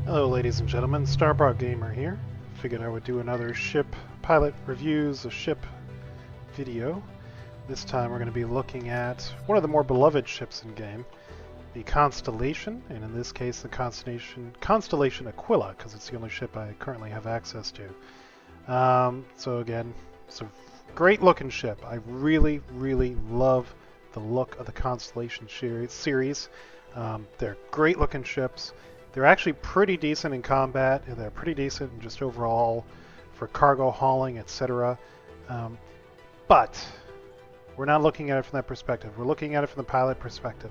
Hello ladies and gentlemen, Starbar Gamer here. Figured I would do another ship pilot reviews of ship video. This time we're going to be looking at one of the more beloved ships in game, the Constellation, and in this case the Constellation Aquila, because it's the only ship I currently have access to. So again, it's a great looking ship. I really love the look of the Constellation series. They're great looking ships. They're actually pretty decent in combat, and they're pretty decent in just overall for cargo hauling, etc. But we're not looking at it from that perspective. We're looking at it from the pilot perspective.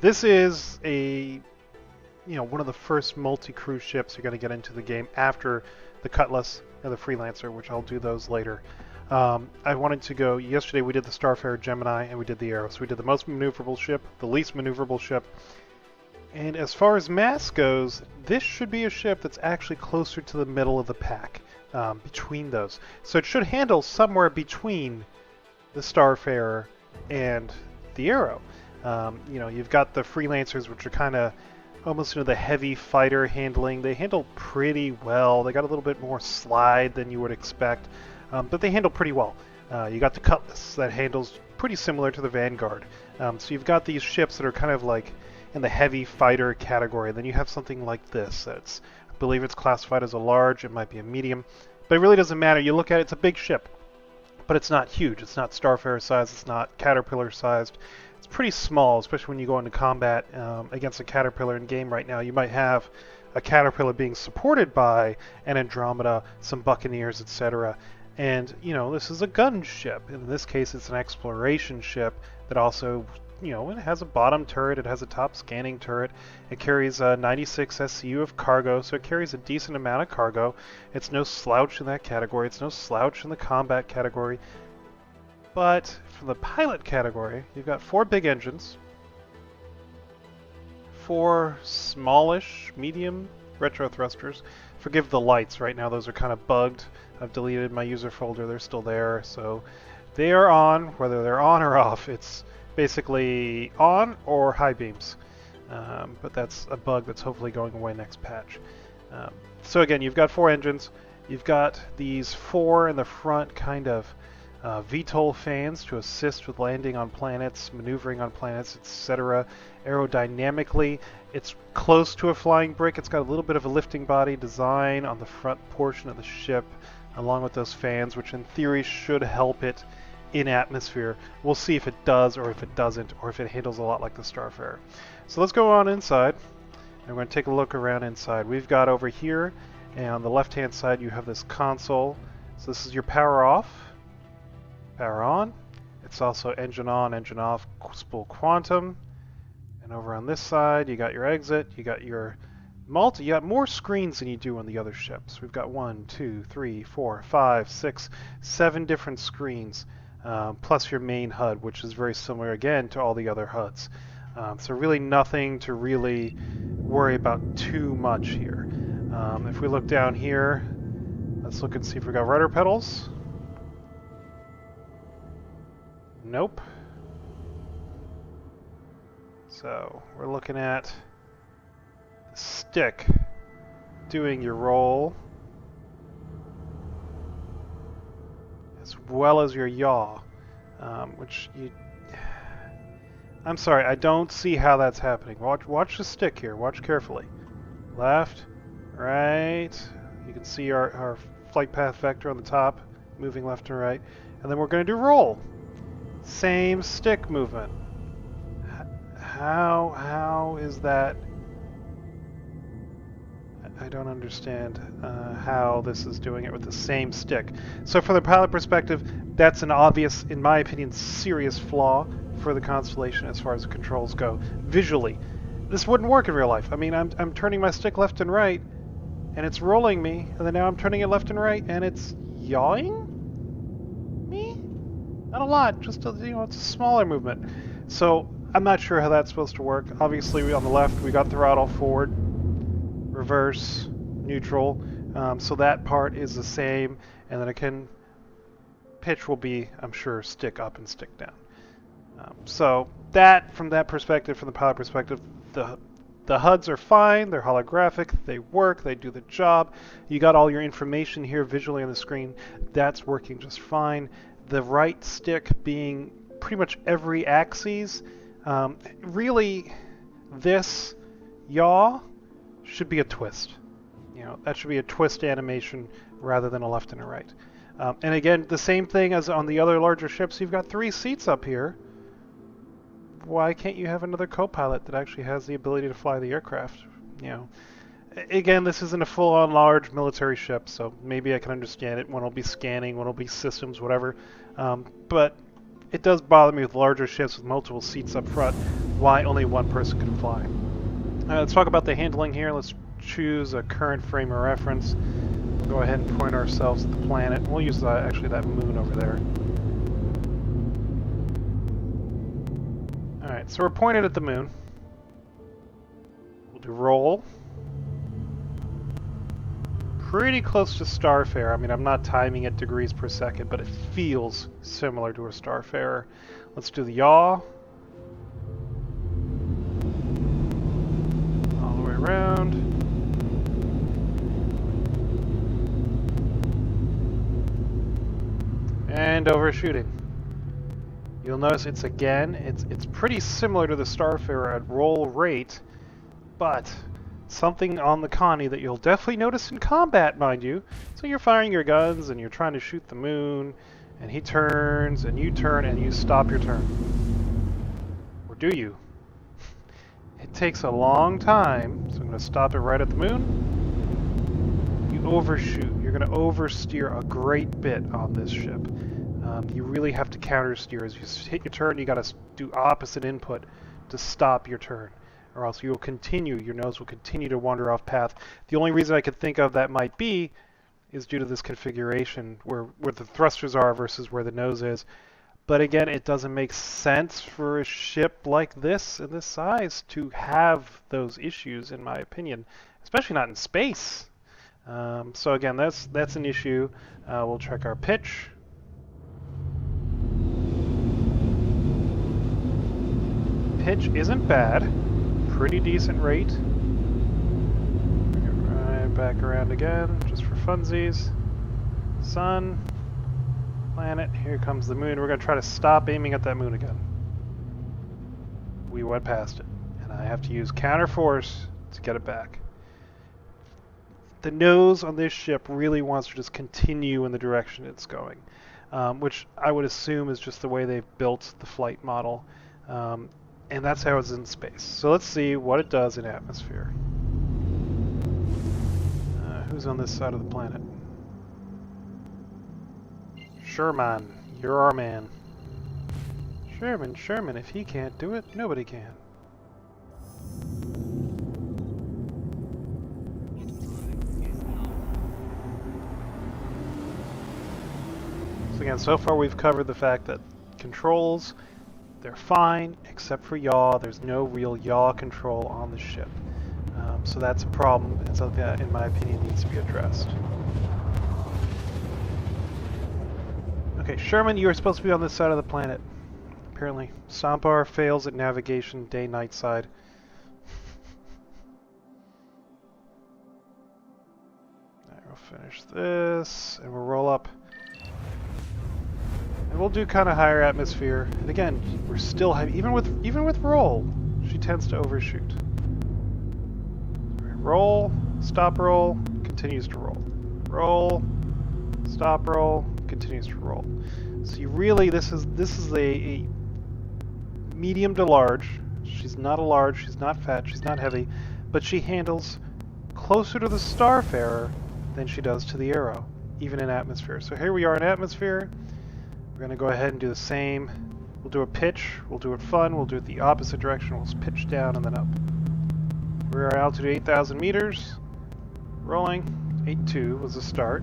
This is one of the first multi-crew ships you're going to get into the game after the Cutlass and the Freelancer, which I'll do those later. I wanted to go, yesterday we did the Starfarer Gemini and we did the Arrow. So we did the most maneuverable ship, the least maneuverable ship. And as far as mass goes, this should be a ship that's actually closer to the middle of the pack between those. So it should handle somewhere between the Starfarer and the Arrow. You've got the Freelancers, which are kind of almost the heavy fighter handling. They handle pretty well. They got a little bit more slide than you would expect, but they handle pretty well. You got the Cutlass that handles pretty similar to the Vanguard. So you've got these ships that are kind of like in the heavy fighter category. Then you have something like this. I believe it's classified as a large. It might be a medium, but it really doesn't matter. You look at it, it's a big ship, but it's not huge. It's not Starfarer sized. It's not Caterpillar sized. It's pretty small, especially when you go into combat against a Caterpillar in game right now. You might have a Caterpillar being supported by an Andromeda, some Buccaneers, etc. And this is a gun ship. In this case, it's an exploration ship that also it has a bottom turret, it has a top scanning turret, it carries 96 SCU of cargo, so it carries a decent amount of cargo. It's no slouch in that category, it's no slouch in the combat category. But for the pilot category, you've got 4 big engines, 4 smallish, medium retro thrusters. Forgive the lights, right now those are kind of bugged. I've deleted my user folder, they're still there, so they are on. Whether they're on or off, it's basically on or high beams, but that's a bug that's hopefully going away next patch. So again, you've got 4 engines, you've got these 4 in the front kind of VTOL fans to assist with landing on planets, maneuvering on planets, etc. Aerodynamically, it's close to a flying brick. It's got a little bit of a lifting body design on the front portion of the ship, along with those fans, which in theory should help it in atmosphere. We'll see if it does or if it doesn't, or if it handles a lot like the Starfarer. So let's go on inside, and we're going to take a look around inside. We've got over here, and on the left hand side you have this console. So this is your power off, power on. It's also engine on, engine off, spool quantum. And over on this side you got your exit, you got your you got more screens than you do on the other ships. We've got 1, 2, 3, 4, 5, 6, 7 different screens. Plus your main HUD, which is very similar again to all the other HUDs. So really nothing to really worry about too much here. If we look down here, let's look and see if we got rudder pedals. Nope. So we're looking at the stick doing your roll, as well as your yaw, I'm sorry, I don't see how that's happening. Watch the stick here. Watch carefully. Left, right. You can see our flight path vector on the top, moving left and right. And then we're going to do roll. Same stick movement. How is that? I don't understand how this is doing it with the same stick. So from the pilot perspective, that's an obvious, in my opinion, serious flaw for the Constellation as far as the controls go. Visually, this wouldn't work in real life. I mean, I'm turning my stick left and right, and it's rolling me, and then now I'm turning it left and right, and it's yawing me? Not a lot, just it's a smaller movement. So I'm not sure how that's supposed to work. Obviously, on the left, we got throttle forward, reverse, neutral, so that part is the same, and then again, pitch will be, I'm sure, stick up and stick down. So that, from that perspective, from the pilot perspective, the The HUDs are fine, they're holographic, they work, they do the job. You got all your information here visually on the screen. That's working just fine. The right stick being pretty much every axis. Really, this yaw should be a twist. You know, that should be a twist animation rather than a left and a right. And again, the same thing as on the other larger ships. You've got 3 seats up here. Why can't you have another co-pilot that actually has the ability to fly the aircraft? You know, again, this isn't a full-on large military ship, so maybe I can understand it. One will be scanning, one will be systems, whatever. But it does bother me with larger ships with multiple seats up front, why only one person can fly. Let's talk about the handling here. Let's choose a current frame of reference. We'll go ahead and point ourselves at the planet. We'll use actually that moon over there. Alright, so we're pointed at the moon. We'll do roll. Pretty close to Starfarer. I mean, I'm not timing it degrees per second, but it feels similar to a Starfarer. Let's do the yaw. All the way around. And overshooting. You'll notice it's pretty similar to the Starfarer at roll rate, but something on the Connie that you'll definitely notice in combat, mind you. So you're firing your guns and you're trying to shoot the moon, and he turns and you turn and you stop your turn. Or do you? It takes a long time, so I'm going to stop it right at the moon. You overshoot. You're going to oversteer a great bit on this ship. You really have to counter steer. As you hit your turn, you got to do opposite input to stop your turn, or else your nose will continue to wander off path. The only reason I could think of that might be is due to this configuration where the thrusters are versus where the nose is. But again, it doesn't make sense for a ship like this in this size to have those issues, in my opinion, especially not in space. So again, that's an issue. We'll check our pitch. Pitch isn't bad. Pretty decent rate. Right back around again, just for funsies. Sun, planet, here comes the moon. We're going to try to stop aiming at that moon again. We went past it, and I have to use counter force to get it back. The nose on this ship really wants to just continue in the direction it's going, which I would assume is just the way they've built the flight model. And that's how it's in space. So let's see what it does in atmosphere. Who's on this side of the planet? Sherman, you're our man. Sherman, if he can't do it, nobody can. So again, so far we've covered the fact that controls, they're fine, except for yaw. There's no real yaw control on the ship. So that's a problem, and something that, in my opinion, needs to be addressed. Okay, Sherman, you are supposed to be on this side of the planet. Apparently, Sampar fails at navigation, day-night side. Alright, we'll finish this, and we'll roll up. And we'll do kind of higher atmosphere. And again, we're still high, even with roll, she tends to overshoot. Roll, stop roll, continues to roll. Roll, stop roll, continues to roll. So you really, this is a medium to large. She's not a large, she's not fat, she's not heavy, but she handles closer to the Starfarer than she does to the Arrow, even in atmosphere. So here we are in atmosphere. We're going to go ahead and do the same. We'll do a pitch, we'll do it fun, we'll do it the opposite direction, we'll pitch down and then up. We're at altitude 8,000 meters. Rolling. 8.2 was the start.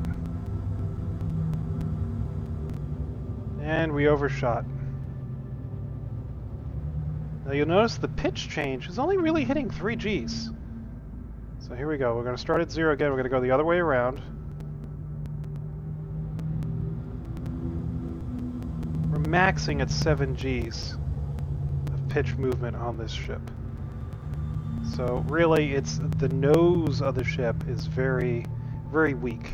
And we overshot. Now you'll notice the pitch change is only really hitting 3 Gs. So here we go. We're going to start at 0 again. We're going to go the other way around. We're maxing at 7 Gs of pitch movement on this ship. So really, it's the nose of the ship is very, very weak.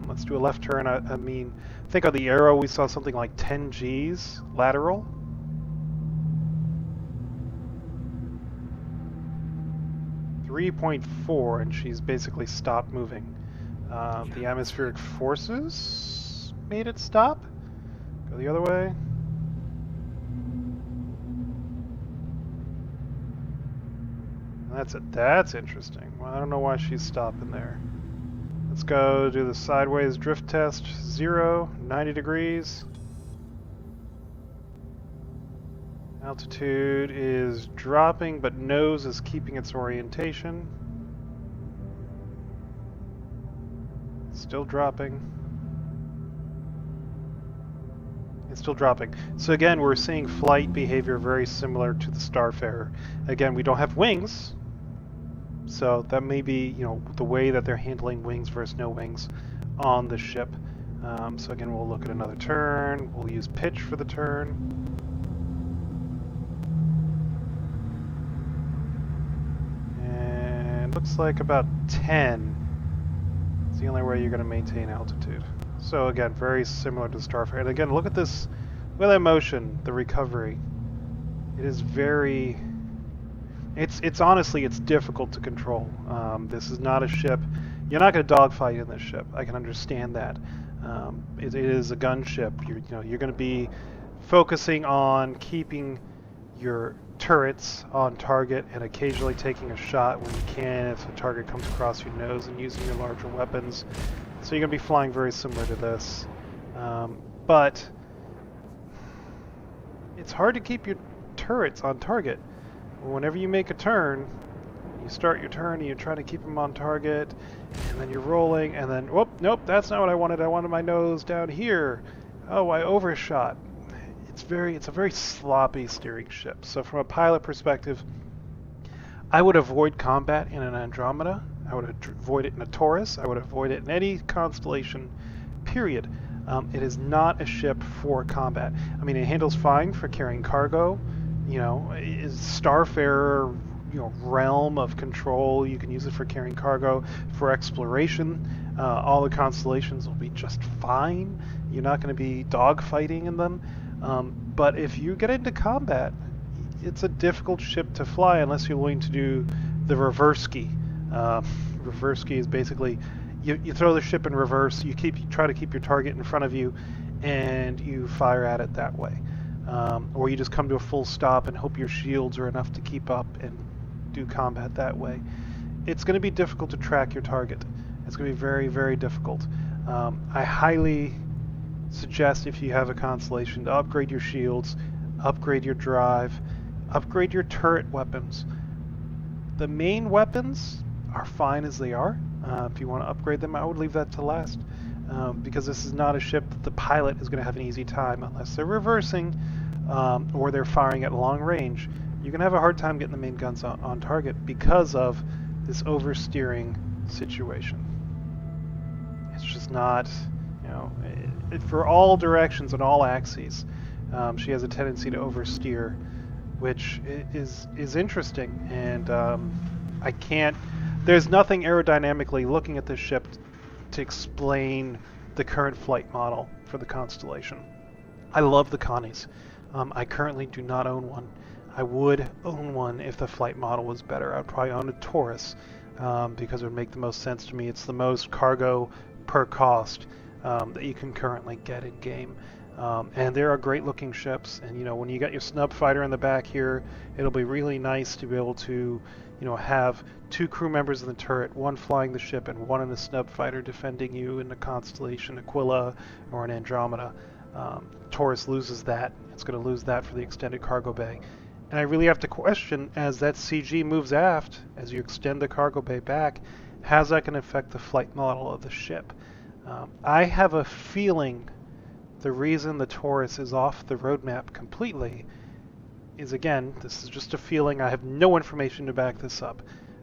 Let's do a left turn. I mean, think of the arrow. We saw something like 10 Gs lateral. .4, and she's basically stopped moving. The atmospheric forces made it stop. Go the other way. That's it. That's interesting. Well, I don't know why she's stopping there. Let's go do the sideways drift test. 0, 90 degrees. Altitude is dropping, but nose is keeping its orientation. Still dropping. It's still dropping. So again, we're seeing flight behavior very similar to the Starfarer. Again, we don't have wings, so that may be, you know, the way that they're handling wings versus no wings on the ship. So again, we'll look at another turn. We'll use pitch for the turn. Looks like about 10. It's the only way you're going to maintain altitude. So again, very similar to Starfarer. And again, look at this, look at that motion, the recovery. It is very, it's honestly, it's difficult to control. This is not a ship, you're not going to dogfight in this ship. I can understand that. It is a gunship. You know, you're going to be focusing on keeping your turrets on target and occasionally taking a shot when you can if the target comes across your nose and using your larger weapons. So you're going to be flying very similar to this. But it's hard to keep your turrets on target. Whenever you make a turn, you start your turn and you try to keep them on target, and then you're rolling, and then, whoop, nope, that's not what I wanted. I wanted my nose down here. Oh, I overshot. It's a very sloppy steering ship. So from a pilot perspective, I would avoid combat in an Andromeda. I would avoid it in a Taurus. I would avoid it in any constellation, period. It is not a ship for combat. I mean, it handles fine for carrying cargo. You know, is Starfarer, you know, realm of control. You can use it for carrying cargo, for exploration. All the constellations will be just fine. You're not going to be dogfighting in them. But if you get into combat, it's a difficult ship to fly unless you're willing to do the reverse ski. Reverse ski is basically you throw the ship in reverse, you try to keep your target in front of you, and you fire at it that way. Or you just come to a full stop and hope your shields are enough to keep up and do combat that way. It's going to be difficult to track your target. It's going to be very, very difficult. I highly suggest, if you have a constellation, to upgrade your shields, upgrade your drive, upgrade your turret weapons. The main weapons are fine as they are. If you want to upgrade them, I would leave that to last, because this is not a ship that the pilot is going to have an easy time unless they're reversing or they're firing at long range. You're going to have a hard time getting the main guns on target because of this oversteering situation. It's just not, you know, for all directions and all axes, she has a tendency to oversteer, which is interesting, and I can't, there's nothing aerodynamically looking at this ship to explain the current flight model for the Constellation. I love the Connies. I currently do not own one. I would own one if the flight model was better. I'd probably own a Taurus because it would make the most sense to me. It's the most cargo per cost that you can currently get in game. And there are great looking ships, and you know, when you got your snub fighter in the back here, it'll be really nice to be able to, you know, have two crew members in the turret, one flying the ship and one in the snub fighter defending you in the Constellation Aquila or an Andromeda. Taurus loses that. It's going to lose that for the extended cargo bay. And I really have to question, as that CG moves aft, as you extend the cargo bay back, how's that going to affect the flight model of the ship? I have a feeling the reason the Taurus is off the roadmap completely is, again, this is just a feeling. I have no information to back this up,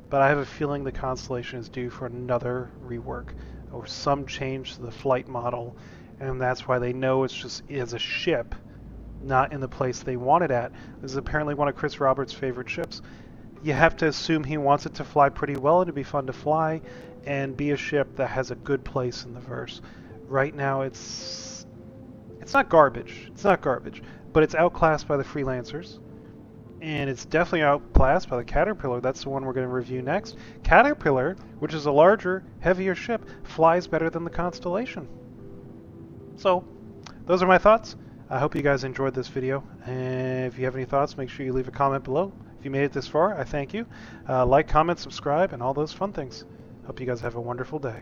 but I have a feeling the Constellation is due for another rework or some change to the flight model, and that's why they know it's just as a ship, not in the place they want it at. This is apparently one of Chris Roberts' favorite ships. you have to assume he wants it to fly pretty well and to be fun to fly and be a ship that has a good place in the verse. Right now it's not garbage. It's not garbage, but it's outclassed by the Freelancers. And it's definitely outclassed by the Caterpillar. That's the one we're going to review next. Caterpillar, which is a larger, heavier ship, flies better than the Constellation. So, those are my thoughts. I hope you guys enjoyed this video. And if you have any thoughts, make sure you leave a comment below. If you made it this far, I thank you. Like, comment, subscribe, and all those fun things. Hope you guys have a wonderful day.